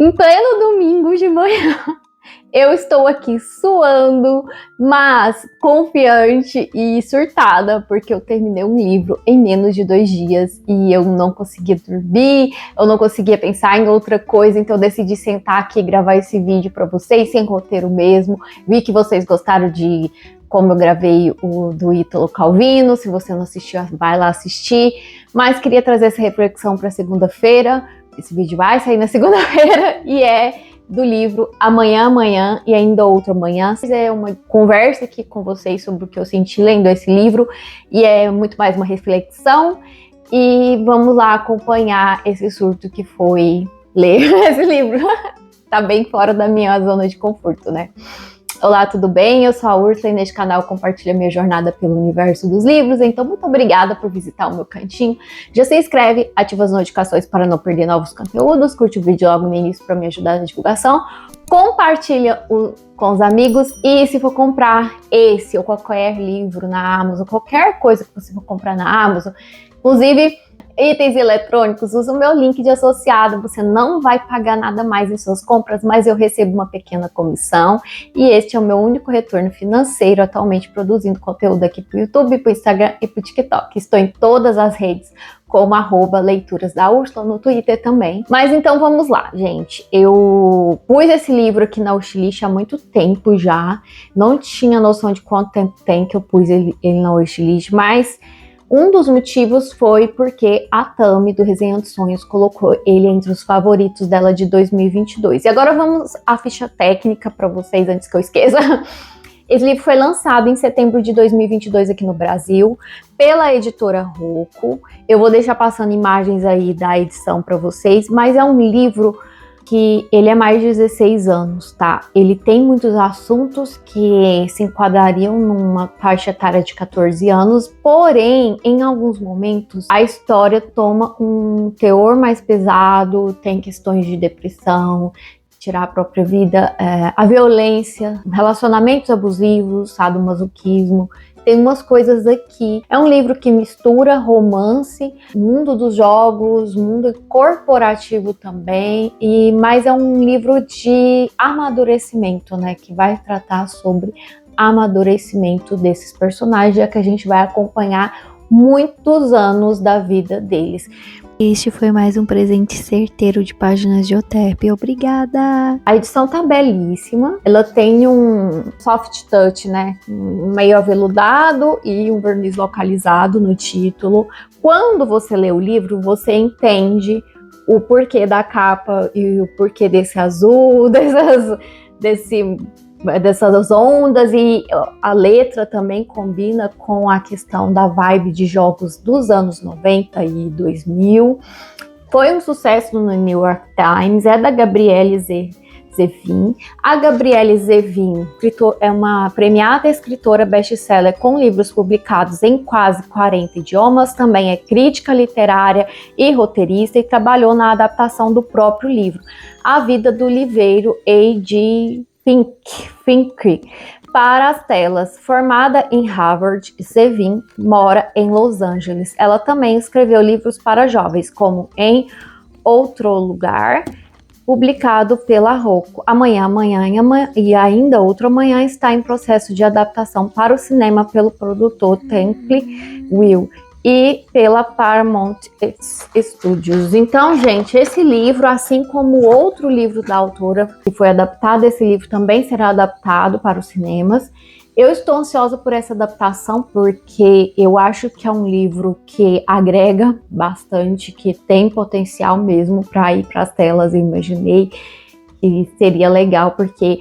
Em pleno domingo de manhã, eu estou aqui suando, mas confiante e surtada, porque eu terminei um livro em menos de 2 dias e eu não conseguia dormir, eu não conseguia pensar em outra coisa, então eu decidi sentar aqui e gravar esse vídeo para vocês, sem roteiro mesmo. Vi que vocês gostaram de como eu gravei o do Ítalo Calvino. Se você não assistiu, vai lá assistir. Mas queria trazer essa reflexão para segunda-feira. Esse vídeo vai sair na segunda-feira e é do livro Amanhã, Amanhã e Ainda Outro Amanhã. É uma conversa aqui com vocês sobre o que eu senti lendo esse livro e é muito mais uma reflexão. E vamos lá acompanhar esse surto que foi ler esse livro. Tá bem fora da minha zona de conforto, né? Olá, tudo bem? Eu sou a Úrsula e neste canal eu compartilho a minha jornada pelo universo dos livros, então muito obrigada por visitar o meu cantinho. Já se inscreve, ativa as notificações para não perder novos conteúdos, curte o vídeo logo no início para me ajudar na divulgação, compartilha com os amigos e se for comprar esse ou qualquer livro na Amazon, qualquer coisa que você for comprar na Amazon, inclusive itens eletrônicos, usa o meu link de associado, você não vai pagar nada mais em suas compras, mas eu recebo uma pequena comissão e este é o meu único retorno financeiro atualmente produzindo conteúdo aqui pro YouTube, pro Instagram e pro TikTok. Estou em todas as redes como @leituras da Úrsula, no Twitter também. Mas então vamos lá, gente. Eu pus esse livro aqui na wishlist há muito tempo já, não tinha noção de quanto tempo tem que eu pus ele na wishlist, mas um dos motivos foi porque a Tami, do Resenhando Sonhos, colocou ele entre os favoritos dela de 2022. E agora vamos à ficha técnica para vocês, antes que eu esqueça. Esse livro foi lançado em setembro de 2022 aqui no Brasil, pela editora Rocco. Eu vou deixar passando imagens aí da edição para vocês, mas é um livro que ele é mais de 16 anos, tá? Ele tem muitos assuntos que se enquadrariam numa faixa etária de 14 anos, porém, em alguns momentos, a história toma um teor mais pesado, tem questões de depressão, tirar a própria vida, a violência, relacionamentos abusivos, sadomasoquismo. Tem umas coisas aqui. É um livro que mistura romance, mundo dos jogos, mundo corporativo também, mas é um livro de amadurecimento, né? Que vai tratar sobre amadurecimento desses personagens, já que a gente vai acompanhar muitos anos da vida deles. Este foi mais um presente certeiro de páginas de Otep. Obrigada! A edição tá belíssima. Ela tem um soft touch, né? Um meio aveludado e um verniz localizado no título. Quando você lê o livro, você entende o porquê da capa e o porquê desse azul, dessas ondas, e a letra também combina com a questão da vibe de jogos dos anos 90 e 2000. Foi um sucesso no New York Times, é da Gabrielle Zevin. A Gabrielle Zevin é uma premiada escritora best-seller com livros publicados em quase 40 idiomas, também é crítica literária e roteirista e trabalhou na adaptação do próprio livro A Vida do Liveiro A.G. Finck para as telas. Formada em Harvard, Zevin mora em Los Angeles. Ela também escreveu livros para jovens, como Em Outro Lugar, publicado pela Rocco. Amanhã, Amanhã e Ainda Outro Amanhã está em processo de adaptação para o cinema pelo produtor Temple Will e pela Paramount Studios. Então, gente, esse livro, assim como outro livro da autora que foi adaptado, esse livro também será adaptado para os cinemas. Eu estou ansiosa por essa adaptação porque eu acho que é um livro que agrega bastante, que tem potencial mesmo para ir para as telas. Eu imaginei que seria legal porque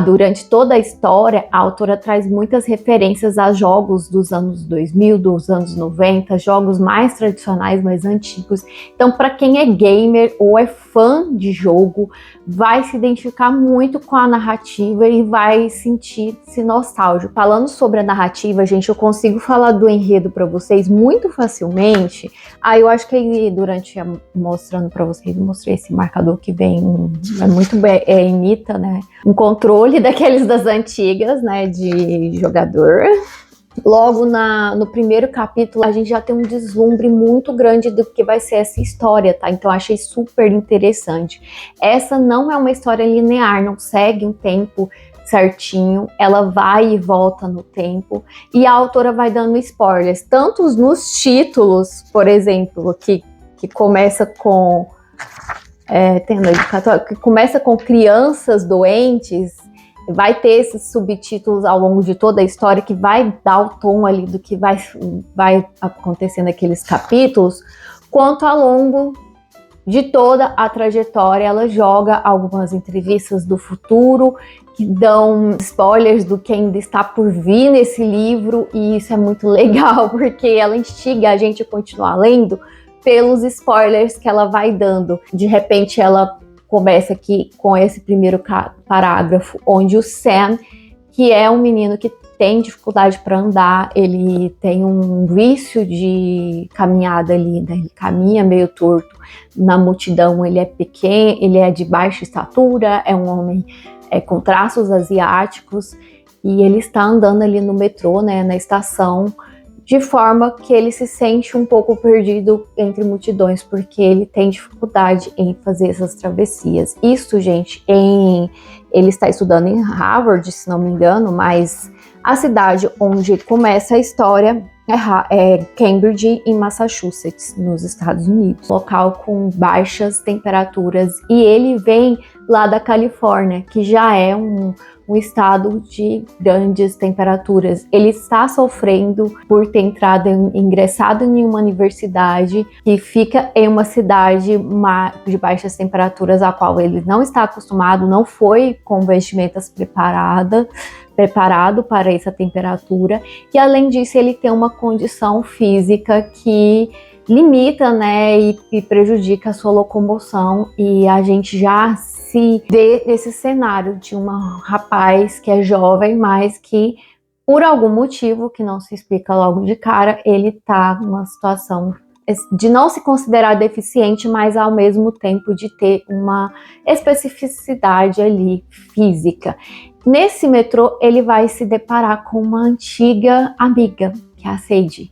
durante toda a história, a autora traz muitas referências a jogos dos anos 2000, dos anos 90, jogos mais tradicionais, mais antigos. Então, para quem é gamer ou é fã de jogo, vai se identificar muito com a narrativa e vai sentir-se nostálgico. Falando sobre a narrativa, gente, eu consigo falar do enredo para vocês muito facilmente. Eu acho que durante mostrando para vocês, eu mostrei esse marcador que vem, imita, né, um controle daqueles das antigas, né, de jogador. logo no primeiro capítulo, a gente já tem um deslumbre muito grande do que vai ser essa história, tá? Então, eu achei super interessante. Essa não é uma história linear, não segue um tempo certinho, ela vai e volta no tempo, e a autora vai dando spoilers, tanto nos títulos, por exemplo, que começa com que começa com crianças doentes, vai ter esses subtítulos ao longo de toda a história que vai dar o tom ali do que vai acontecer naqueles capítulos, quanto ao longo de toda a trajetória, ela joga algumas entrevistas do futuro que dão spoilers do que ainda está por vir nesse livro, e isso é muito legal, porque ela instiga a gente a continuar lendo pelos spoilers que ela vai dando. De repente, ela começa aqui com esse primeiro parágrafo, onde o Sam, que é um menino que tem dificuldade para andar, ele tem um vício de caminhada ali, né? Ele caminha meio torto na multidão, ele é pequeno, ele é de baixa estatura, é um homem com traços asiáticos, e ele está andando ali no metrô, né, na estação, de forma que ele se sente um pouco perdido entre multidões, porque ele tem dificuldade em fazer essas travessias. Isso, gente, ele está estudando em Harvard, se não me engano, mas a cidade onde começa a história é Cambridge, em Massachusetts, nos Estados Unidos. Local com baixas temperaturas. E ele vem lá da Califórnia, que já é um estado de grandes temperaturas. Ele está sofrendo por ter ingressado em uma universidade que fica em uma cidade de baixas temperaturas, a qual ele não está acostumado, não foi com vestimentas preparado para essa temperatura, e além disso ele tem uma condição física que limita, né, e prejudica a sua locomoção, e a gente já se vê nesse cenário de um rapaz que é jovem, mas que por algum motivo que não se explica logo de cara, ele tá numa situação de não se considerar deficiente, mas ao mesmo tempo de ter uma especificidade ali física. Nesse metrô, ele vai se deparar com uma antiga amiga, que é a Sadie.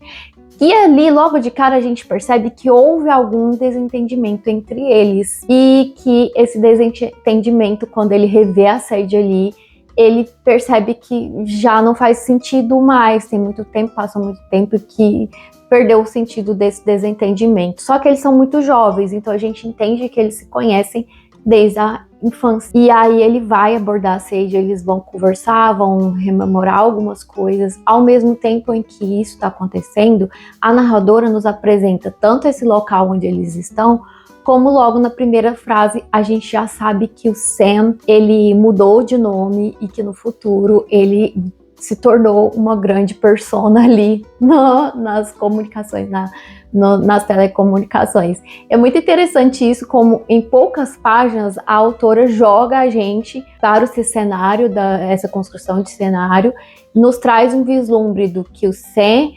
E ali, logo de cara, a gente percebe que houve algum desentendimento entre eles. E que esse desentendimento, quando ele revê a Sadie ali, ele percebe que já não faz sentido mais. Tem muito tempo, passou muito tempo que perdeu o sentido desse desentendimento. Só que eles são muito jovens, então a gente entende que eles se conhecem desde a infância. E aí ele vai abordar a Sadie, eles vão conversar, vão rememorar algumas coisas. Ao mesmo tempo em que isso está acontecendo, a narradora nos apresenta tanto esse local onde eles estão, como logo na primeira frase a gente já sabe que o Sam, ele mudou de nome e que no futuro ele se tornou uma grande persona ali nas comunicações, nas telecomunicações. É muito interessante isso, como em poucas páginas a autora joga a gente para esse cenário, essa construção de cenário, nos traz um vislumbre do que o Sam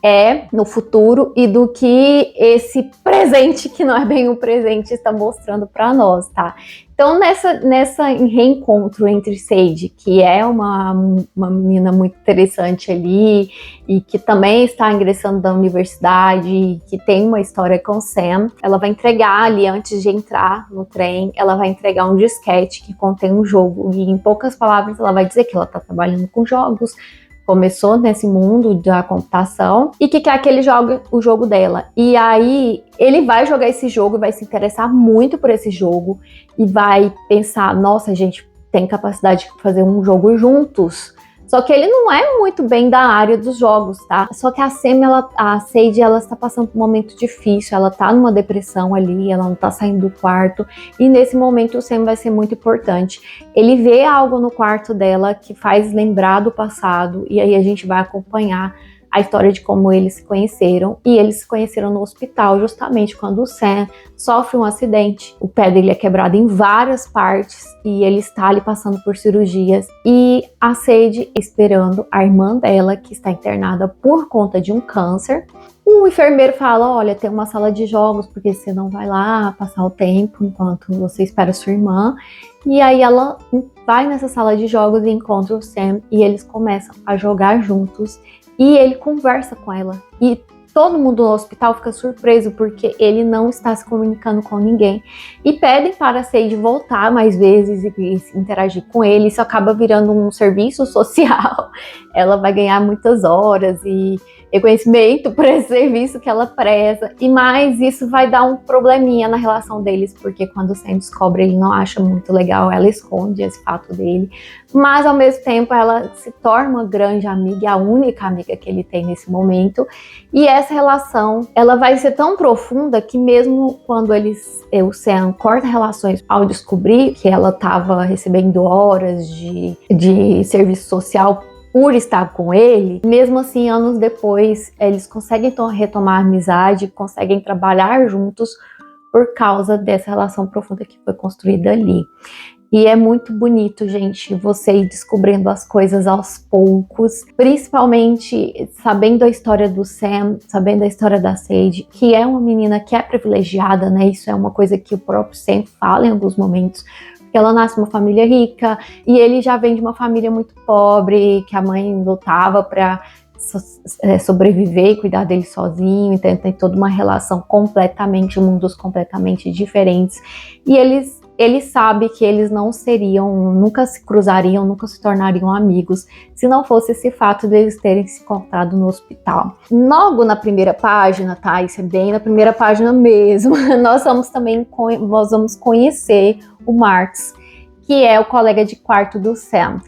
é no futuro e do que esse presente, que não é bem o presente, está mostrando para nós, tá? Então, nessa reencontro entre Sadie, que é uma menina muito interessante ali, e que também está ingressando na universidade, que tem uma história com Sam, ela vai entregar ali, antes de entrar no trem, ela vai entregar um disquete que contém um jogo, e em poucas palavras ela vai dizer que ela está trabalhando com jogos, começou nesse mundo da computação e que quer que ele jogue o jogo dela. E aí ele vai jogar esse jogo, vai se interessar muito por esse jogo e vai pensar, nossa, a gente tem capacidade de fazer um jogo juntos. Só que ele não é muito bem da área dos jogos, tá? Só que a Sadie, ela está passando por um momento difícil, ela tá numa depressão ali, ela não tá saindo do quarto, e nesse momento o Sam vai ser muito importante. Ele vê algo no quarto dela que faz lembrar do passado, e aí a gente vai acompanhar a história de como eles se conheceram, e eles se conheceram no hospital justamente quando o Sam sofre um acidente. O pé dele é quebrado em várias partes e ele está ali passando por cirurgias, e a Sadie esperando a irmã dela, que está internada por conta de um câncer. O enfermeiro fala, olha, tem uma sala de jogos, porque você não vai lá passar o tempo enquanto você espera sua irmã. E aí ela vai nessa sala de jogos e encontra o Sam, e eles começam a jogar juntos. e ele conversa com ela. E todo mundo no hospital fica surpreso porque ele não está se comunicando com ninguém. E pedem para a Sage voltar mais vezes e interagir com ele. Isso acaba virando um serviço social. Ela vai ganhar muitas horas e reconhecimento por esse serviço que ela preza. E mais, isso vai dar um probleminha na relação deles, porque quando o Sam descobre, ele não acha muito legal, ela esconde esse fato dele. Mas, ao mesmo tempo, ela se torna uma grande amiga, a única amiga que ele tem nesse momento. E essa relação, ela vai ser tão profunda que mesmo quando o Sam corta relações ao descobrir que ela estava recebendo horas de serviço social por estar com ele, mesmo assim, anos depois, eles conseguem retomar a amizade, conseguem trabalhar juntos por causa dessa relação profunda que foi construída ali. E é muito bonito, gente, você ir descobrindo as coisas aos poucos, principalmente sabendo a história do Sam, sabendo a história da Sage, que é uma menina que é privilegiada, né? Isso é uma coisa que o próprio Sam fala em alguns momentos, porque ela nasce numa família rica e ele já vem de uma família muito pobre, que a mãe lutava para sobreviver e cuidar dele sozinho, então tem toda uma relação mundos completamente diferentes. E ele sabe que eles não seriam, nunca se cruzariam, nunca se tornariam amigos, se não fosse esse fato de eles terem se encontrado no hospital. Logo na primeira página, tá? Isso é bem na primeira página mesmo. Nós vamos conhecer o Marcus, que é o colega de quarto do Sam.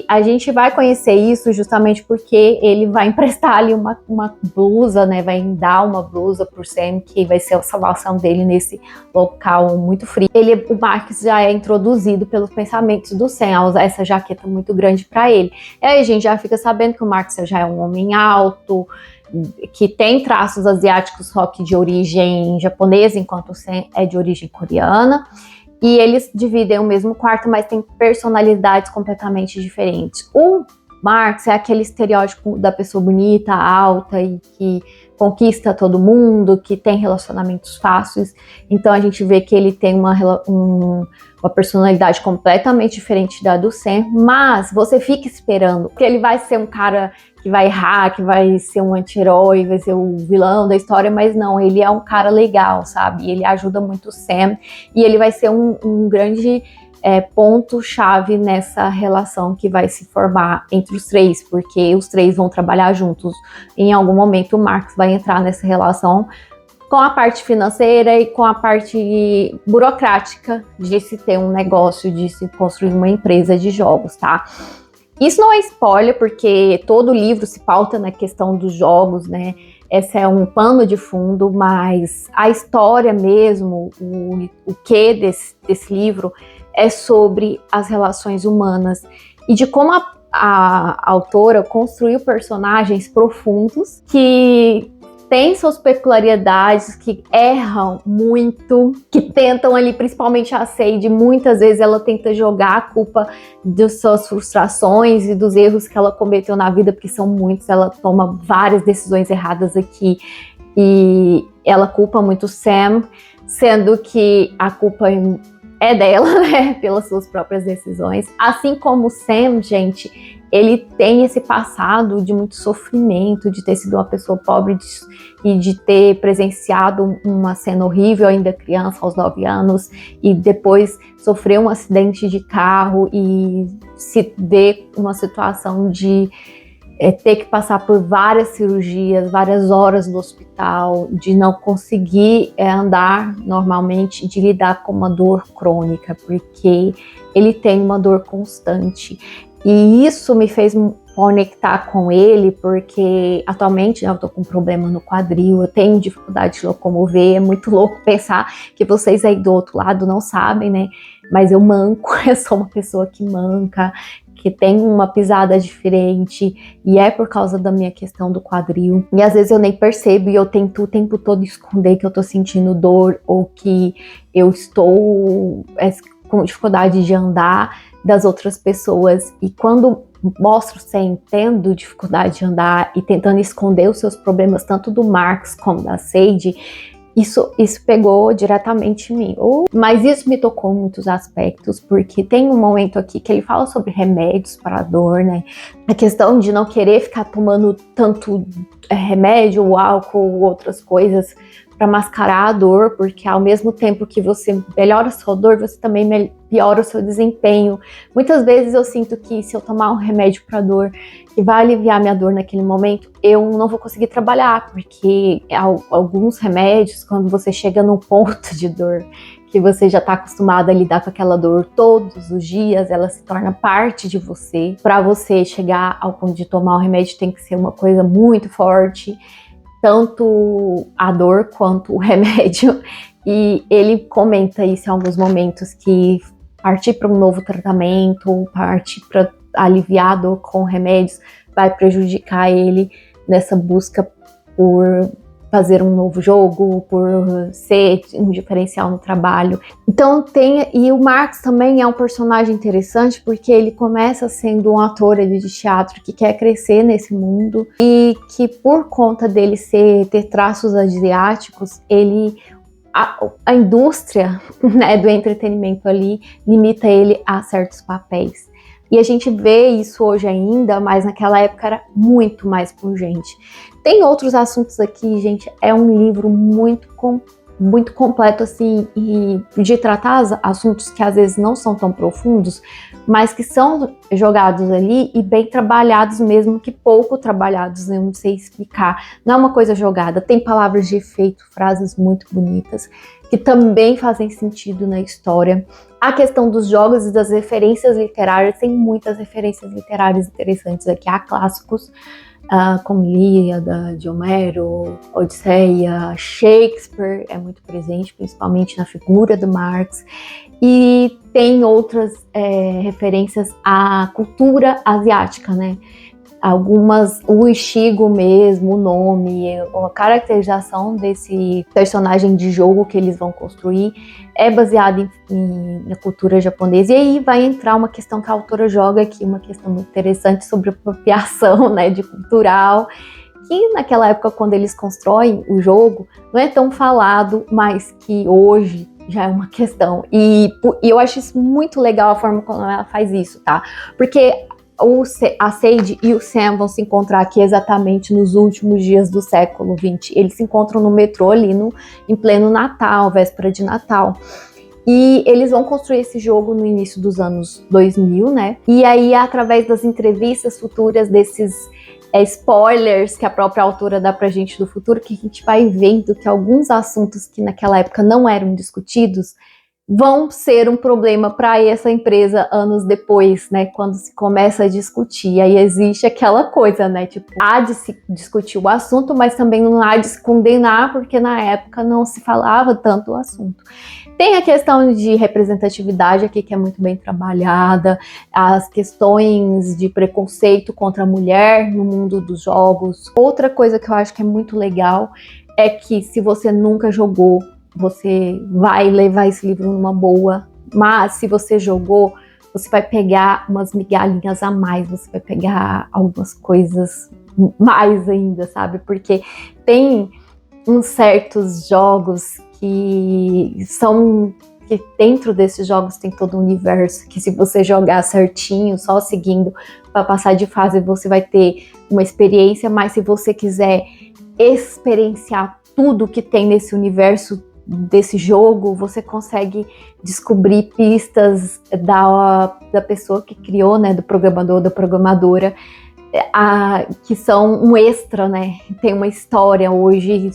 A gente vai conhecer isso justamente porque ele vai emprestar ali uma blusa, né? Vai dar uma blusa pro Sam, que vai ser a salvação dele nesse local muito frio. O Marcus já é introduzido pelos pensamentos do Sam a usar essa jaqueta muito grande para ele. E aí a gente já fica sabendo que o Marcus já é um homem alto, que tem traços asiáticos, só que de origem japonesa, enquanto o Sam é de origem coreana. E eles dividem o mesmo quarto, mas têm personalidades completamente diferentes. O Marcus é aquele estereótipo da pessoa bonita, alta e que conquista todo mundo, que tem relacionamentos fáceis. Então a gente vê que ele tem uma personalidade completamente diferente da do Sam, mas você fica esperando que ele vai ser um cara que vai errar, que vai ser um anti-herói, vai ser o vilão da história, mas não, ele é um cara legal, sabe? Ele ajuda muito o Sam e ele vai ser um grande ponto-chave nessa relação que vai se formar entre os três, porque os três vão trabalhar juntos. Em algum momento o Marcus vai entrar nessa relação com a parte financeira e com a parte burocrática de se ter um negócio, de se construir uma empresa de jogos, tá? Isso não é spoiler, porque todo livro se pauta na questão dos jogos, né? Esse é um pano de fundo, mas a história mesmo, o quê desse livro é sobre as relações humanas e de como a autora construiu personagens profundos que têm suas peculiaridades, que erram muito, que tentam ali, principalmente a Sage, muitas vezes ela tenta jogar a culpa das suas frustrações e dos erros que ela cometeu na vida, porque são muitos, ela toma várias decisões erradas aqui e ela culpa muito o Sam, sendo que a culpa é dela, né, pelas suas próprias decisões. Assim como o Sam, gente, ele tem esse passado de muito sofrimento, de ter sido uma pessoa pobre e de ter presenciado uma cena horrível ainda criança, aos 9 anos, e depois sofrer um acidente de carro e se ver uma situação de ter que passar por várias cirurgias, várias horas no hospital, de não conseguir andar normalmente, de lidar com uma dor crônica, porque ele tem uma dor constante. E isso me fez conectar com ele, porque atualmente eu tô com um problema no quadril, eu tenho dificuldade de locomover, é muito louco pensar que vocês aí do outro lado não sabem, né? Mas eu manco, eu sou uma pessoa que manca, que tem uma pisada diferente, e é por causa da minha questão do quadril. E às vezes eu nem percebo e eu tento o tempo todo esconder que eu tô sentindo dor ou que eu estou com dificuldade de andar das outras pessoas. E quando mostro sem tendo dificuldade de andar e tentando esconder os seus problemas, tanto do Marcus como da Sage, Isso pegou diretamente em mim. Mas isso me tocou em muitos aspectos, porque tem um momento aqui que ele fala sobre remédios para dor, né? A questão de não querer ficar tomando tanto remédio, álcool, outras coisas para mascarar a dor, porque ao mesmo tempo que você melhora a sua dor, você também piora o seu desempenho. Muitas vezes eu sinto que se eu tomar um remédio para dor que vai aliviar minha dor naquele momento, eu não vou conseguir trabalhar, porque alguns remédios, quando você chega num ponto de dor que você já está acostumado a lidar com aquela dor todos os dias, ela se torna parte de você. Para você chegar ao ponto de tomar um remédio, tem que ser uma coisa muito forte, tanto a dor quanto o remédio. E ele comenta isso em alguns momentos, que partir para um novo tratamento, partir para aliviar a dor com remédios, vai prejudicar ele nessa busca por fazer um novo jogo, por ser um diferencial no trabalho. Então e o Marx também é um personagem interessante, porque ele começa sendo um ator de teatro que quer crescer nesse mundo, e que por conta dele ter traços asiáticos, a indústria, né, do entretenimento ali limita ele a certos papéis. E a gente vê isso hoje ainda, mas naquela época era muito mais pungente. Tem outros assuntos aqui, gente. É um livro muito completo, assim, e de tratar assuntos que às vezes não são tão profundos, mas que são jogados ali e bem trabalhados, mesmo que pouco trabalhados, eu não sei explicar. Não é uma coisa jogada, tem palavras de efeito, frases muito bonitas, que também fazem sentido na história. A questão dos jogos e das referências literárias, tem muitas referências literárias interessantes aqui. Há clássicos, como Ilíada, de Homero, Odisseia, Shakespeare é muito presente, principalmente na figura do Marx. E tem outras referências à cultura asiática, né? Algumas, o Ichigo mesmo, o nome, a caracterização desse personagem de jogo que eles vão construir é baseada na cultura japonesa. E aí vai entrar uma questão que a autora joga aqui, uma questão muito interessante sobre apropriação, né, de cultural, que naquela época, quando eles constroem o jogo, não é tão falado, mas que hoje já é uma questão. E eu acho isso muito legal, a forma como ela faz isso, tá? Porque a Sade e o Sam vão se encontrar aqui exatamente nos últimos dias do século XX. Eles se encontram no metrô ali em pleno Natal, véspera de Natal. E eles vão construir esse jogo no início dos anos 2000, né? E aí, através das entrevistas futuras, desses spoilers que a própria autora dá pra gente do futuro, que a gente vai vendo que alguns assuntos que naquela época não eram discutidos vão ser um problema para essa empresa anos depois, né, quando se começa a discutir. Aí existe aquela coisa, né, tipo, há de se discutir o assunto, mas também não há de se condenar, porque na época não se falava tanto o assunto. Tem a questão de representatividade aqui, que é muito bem trabalhada, as questões de preconceito contra a mulher no mundo dos jogos. Outra coisa que eu acho que é muito legal é que, se você nunca jogou, você vai levar esse livro numa boa, mas se você jogou, você vai pegar umas migalhinhas a mais, você vai pegar algumas coisas mais ainda, sabe? Porque tem uns certos jogos que dentro desses jogos tem todo um universo, que se você jogar certinho, só seguindo para passar de fase, você vai ter uma experiência, mas se você quiser experienciar tudo que tem nesse universo desse jogo, você consegue descobrir pistas da pessoa que criou, né, do programador, da programadora, que são um extra, né? Tem uma história hoje,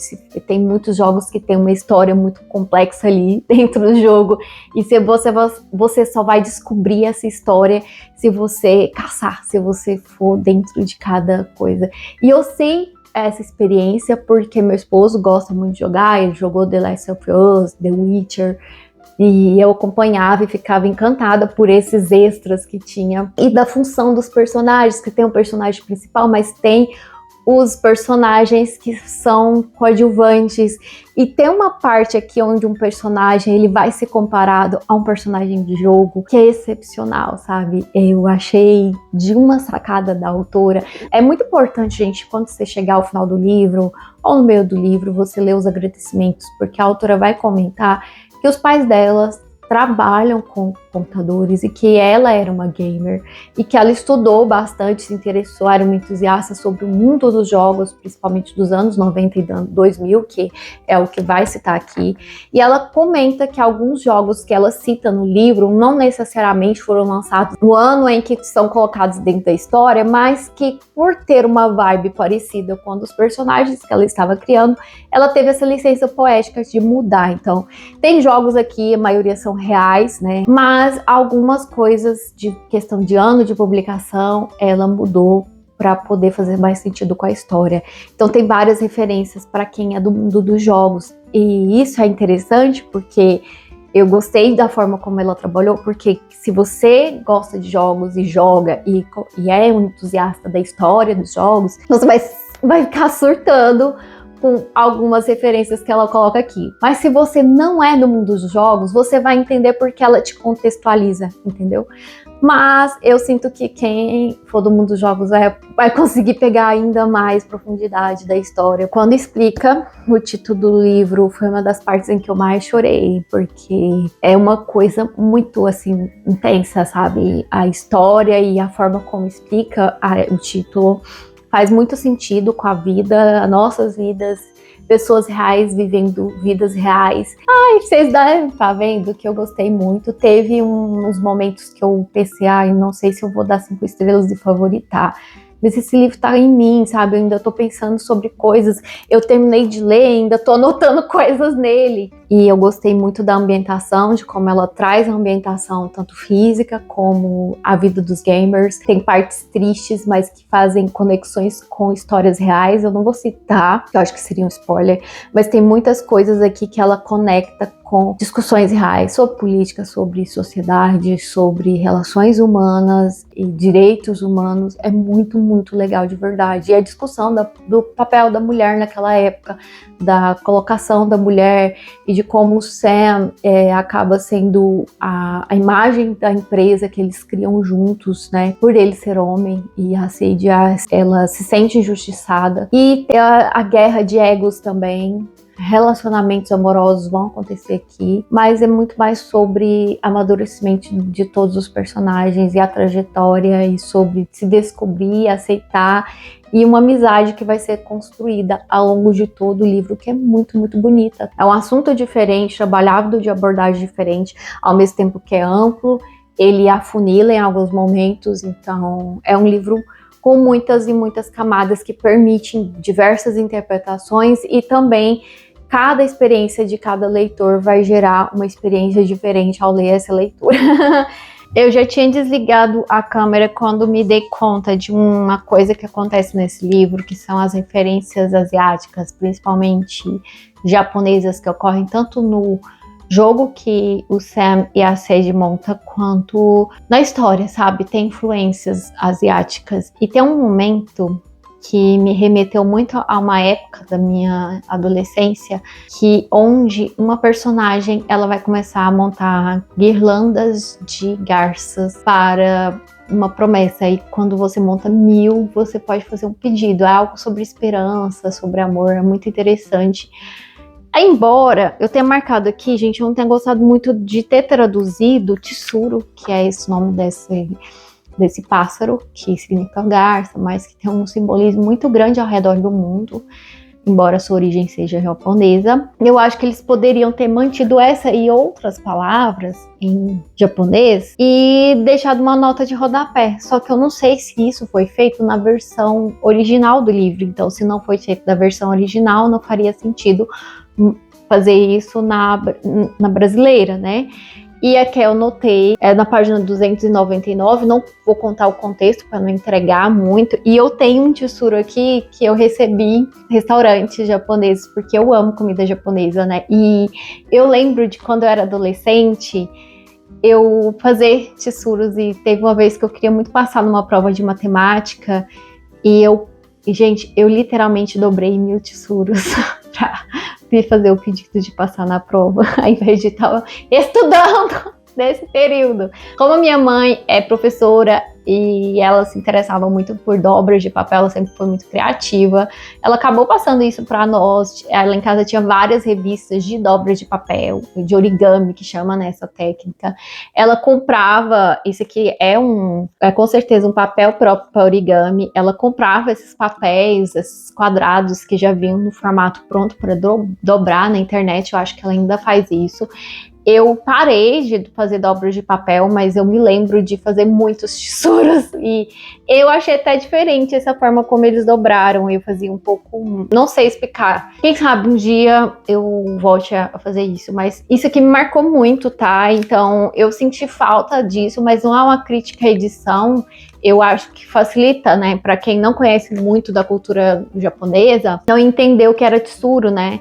tem muitos jogos que tem uma história muito complexa ali dentro do jogo, e se você só vai descobrir essa história se você caçar, se você for dentro de cada coisa. E eu sei essa experiência porque meu esposo gosta muito de jogar, ele jogou The Last of Us, The Witcher, e eu acompanhava e ficava encantada por esses extras que tinha, e da função dos personagens, que tem um personagem principal, mas tem os personagens que são coadjuvantes. E tem uma parte aqui onde um personagem ele vai ser comparado a um personagem de jogo que é excepcional, sabe? Eu achei de uma sacada da autora. É muito importante, gente, quando você chegar ao final do livro ou no meio do livro, você lê os agradecimentos, porque a autora vai comentar que os pais delas trabalham com computadores e que ela era uma gamer e que ela estudou bastante, se interessou, era uma entusiasta sobre o mundo dos jogos, principalmente dos anos 90 e 2000, que é o que vai citar aqui. E ela comenta que alguns jogos que ela cita no livro não necessariamente foram lançados no ano em que são colocados dentro da história, mas que por ter uma vibe parecida com um dos personagens que ela estava criando, ela teve essa licença poética de mudar. Então, tem jogos aqui, a maioria são reais, né? Mas algumas coisas de questão de ano de publicação, ela mudou para poder fazer mais sentido com a história. Então tem várias referências para quem é do mundo dos jogos. E isso é interessante porque eu gostei da forma como ela trabalhou, porque se você gosta de jogos e joga e é um entusiasta da história dos jogos, você vai ficar surtando com algumas referências que ela coloca aqui. Mas se você não é do mundo dos jogos, você vai entender porque ela te contextualiza, entendeu? Mas eu sinto que quem for do mundo dos jogos vai conseguir pegar ainda mais profundidade da história. Quando explica o título do livro, foi uma das partes em que eu mais chorei, porque é uma coisa muito, assim, intensa, sabe? A história e a forma como explica o título faz muito sentido com a vida, nossas vidas, pessoas reais vivendo vidas reais. Ai, vocês devem estar vendo que eu gostei muito. Teve uns momentos que eu pensei, não sei se eu vou dar 5 estrelas de favoritar. Mas esse livro tá em mim, sabe? Eu ainda tô pensando sobre coisas. Eu terminei de ler, ainda tô anotando coisas nele. E eu gostei muito da ambientação, de como ela traz a ambientação, tanto física como a vida dos gamers. Tem partes tristes, mas que fazem conexões com histórias reais. Eu não vou citar, que eu acho que seria um spoiler, mas tem muitas coisas aqui que ela conecta com discussões reais sobre política, sobre sociedade, sobre relações humanas e direitos humanos. É muito, muito legal de verdade. E a discussão do papel da mulher naquela época, da colocação da mulher e de como o Sam acaba sendo a imagem da empresa que eles criam juntos, né? Por ele ser homem e a Sadie, ela se sente injustiçada. E a guerra de egos também. Relacionamentos amorosos vão acontecer aqui, mas é muito mais sobre amadurecimento de todos os personagens e a trajetória e sobre se descobrir, aceitar e uma amizade que vai ser construída ao longo de todo o livro, que é muito, muito bonita. É um assunto diferente, trabalhado de abordagem diferente, ao mesmo tempo que é amplo, ele afunila em alguns momentos, então é um livro com muitas e muitas camadas que permitem diversas interpretações e também cada experiência de cada leitor vai gerar uma experiência diferente ao ler essa leitura. Eu já tinha desligado a câmera quando me dei conta de uma coisa que acontece nesse livro, que são as referências asiáticas, principalmente japonesas, que ocorrem tanto no jogo que o Sam e a Sadie montam, quanto na história, sabe? Tem influências asiáticas. E tem um momento que me remeteu muito a uma época da minha adolescência, onde uma personagem ela vai começar a montar guirlandas de garças para uma promessa, e quando você monta 1000, você pode fazer um pedido, é algo sobre esperança, sobre amor, é muito interessante. Embora eu tenha marcado aqui, gente, eu não tenha gostado muito de ter traduzido Tsuru, que é esse nome desse pássaro, que significa garça, mas que tem um simbolismo muito grande ao redor do mundo, embora sua origem seja japonesa. Eu acho que eles poderiam ter mantido essa e outras palavras em japonês e deixado uma nota de rodapé, só que eu não sei se isso foi feito na versão original do livro, então se não foi feito na versão original, não faria sentido fazer isso na brasileira, né? E aqui eu notei, na página 299, não vou contar o contexto para não entregar muito, e eu tenho um tsuru aqui que eu recebi em restaurantes japoneses, porque eu amo comida japonesa, né? E eu lembro de quando eu era adolescente, eu fazer tsurus, e teve uma vez que eu queria muito passar numa prova de matemática, e eu E, gente, eu literalmente dobrei 1000 tesouros pra me fazer o pedido de passar na prova, ao invés de estar estudando nesse período. Como a minha mãe é professora e ela se interessava muito por dobras de papel, ela sempre foi muito criativa, ela acabou passando isso para nós. Ela em casa tinha várias revistas de dobras de papel, de origami, que chama nessa técnica. Ela comprava, isso aqui é com certeza um papel próprio para origami, ela comprava esses papéis, esses quadrados que já vinham no formato pronto para dobrar na internet, eu acho que ela ainda faz isso. Eu parei de fazer dobras de papel, mas eu me lembro de fazer muitos tesouros e eu achei até diferente essa forma como eles dobraram. Eu fazia um pouco, não sei explicar. Quem sabe um dia eu volte a fazer isso, mas isso aqui me marcou muito, tá? Então eu senti falta disso, mas não é uma crítica à edição. Eu acho que facilita, né? Para quem não conhece muito da cultura japonesa, não entendeu o que era tesouro, né?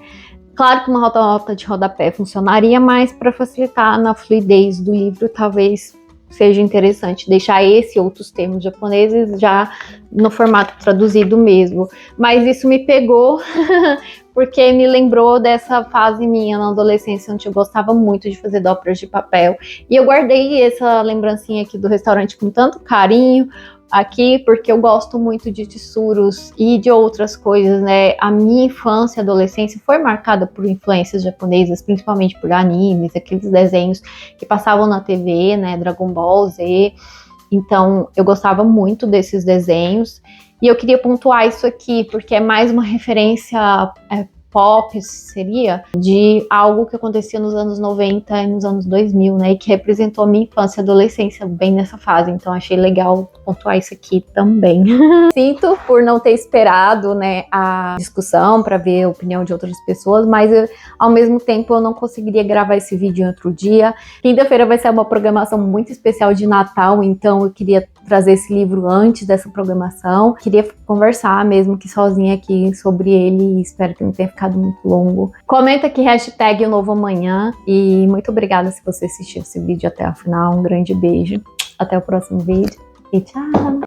Claro que uma nota de rodapé funcionaria, mas para facilitar na fluidez do livro, talvez seja interessante deixar esse e outros termos japoneses já no formato traduzido mesmo. Mas isso me pegou porque me lembrou dessa fase minha na adolescência, onde eu gostava muito de fazer dobras de papel. E eu guardei essa lembrancinha aqui do restaurante com tanto carinho aqui, porque eu gosto muito de tesouros e de outras coisas, né? A minha infância e adolescência foi marcada por influências japonesas, principalmente por animes, aqueles desenhos que passavam na TV, né? Dragon Ball Z. Então, eu gostava muito desses desenhos. E eu queria pontuar isso aqui, porque é mais uma referência pop, seria, de algo que acontecia nos anos 90 e nos anos 2000, né, e que representou a minha infância e adolescência bem nessa fase, então achei legal pontuar isso aqui também. Sinto por não ter esperado, né, a discussão para ver a opinião de outras pessoas, mas ao mesmo tempo eu não conseguiria gravar esse vídeo em outro dia. Quinta-feira vai ser uma programação muito especial de Natal, então eu queria trazer esse livro antes dessa programação. Queria conversar mesmo que sozinha aqui sobre ele e espero que não tenha ficado muito longo. Comenta aqui hashtag o novo amanhã e muito obrigada se você assistiu esse vídeo até o final. Um grande beijo. Até o próximo vídeo e tchau!